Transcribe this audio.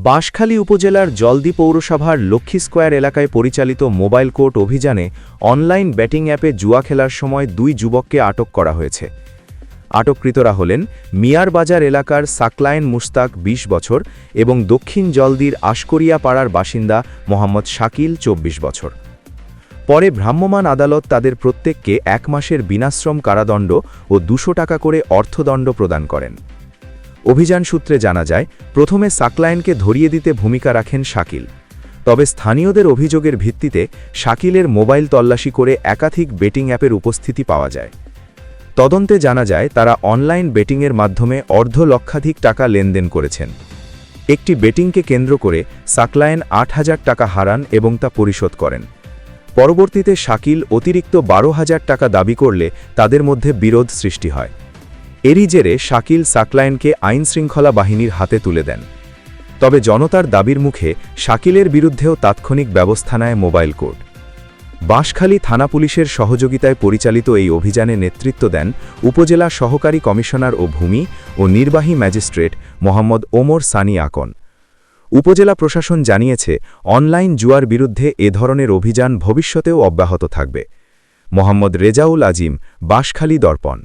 বাঁশখালী উপজেলার জলদি পৌরসভার লক্ষ্মী স্কয়ার এলাকায় পরিচালিত মোবাইল কোর্ট অভিযানে অনলাইন ব্যাটিং অ্যাপে জুয়া খেলার সময় 2 যুবককে আটক করা হয়েছে। আটককৃতরা হলেন মিয়ার বাজার এলাকার সাকলায়েন মুস্তাক 20 বছর এবং দক্ষিণ জলদির আশকরিয়া পাড়ার বাসিন্দা মোহাম্মদ শাকিল 24 বছর। পরে ভ্রাম্যমাণ আদালত তাদের প্রত্যেককে 1 মাসের বিনাশ্রম কারাদণ্ড ও 200 টাকা করে অর্থদণ্ড প্রদান করেন। অভিযান সূত্রে জানা যায়, প্রথমে সাকলায়েনকে ধরিয়ে দিতে ভূমিকা রাখেন শাকিল। তবে স্থানীয়দের অভিযোগের ভিত্তিতে শাকিলের মোবাইল তল্লাশি করে একাধিক বেটিং অ্যাপের উপস্থিতি পাওয়া যায়। তদন্তে জানা যায়, তারা অনলাইন বেটিংয়ের মাধ্যমে অর্ধলক্ষাধিক টাকা লেনদেন করেছেন। একটি বেটিংকে কেন্দ্র করে সাকলায়েন 8,000 টাকা হারান এবং তা পরিশোধ করেন। পরবর্তীতে শাকিল অতিরিক্ত 12,000 টাকা দাবি করলে তাদের মধ্যে বিরোধ সৃষ্টি হয়। এরই জেরে শাকিল সাকলায়েনকে আইনশৃঙ্খলা বাহিনীর হাতে তুলে দেন। তবে জনতার দাবির মুখে শাকিলের বিরুদ্ধেও তাৎক্ষণিক ব্যবস্থা নেয় মোবাইল কোর্ট। বাঁশখালী থানা পুলিশের সহযোগিতায় পরিচালিত এই অভিযানে নেতৃত্ব দেন উপজেলা সহকারী কমিশনার ও ভূমি ও নির্বাহী ম্যাজিস্ট্রেট মোহাম্মদ ওমর সানি আকন। উপজেলা প্রশাসন জানিয়েছে, অনলাইন জুয়ার বিরুদ্ধে এ ধরনের অভিযান ভবিষ্যতেও অব্যাহত থাকবে। মোহাম্মদ রেজাউল আজিম, বাঁশখালী দর্পণ।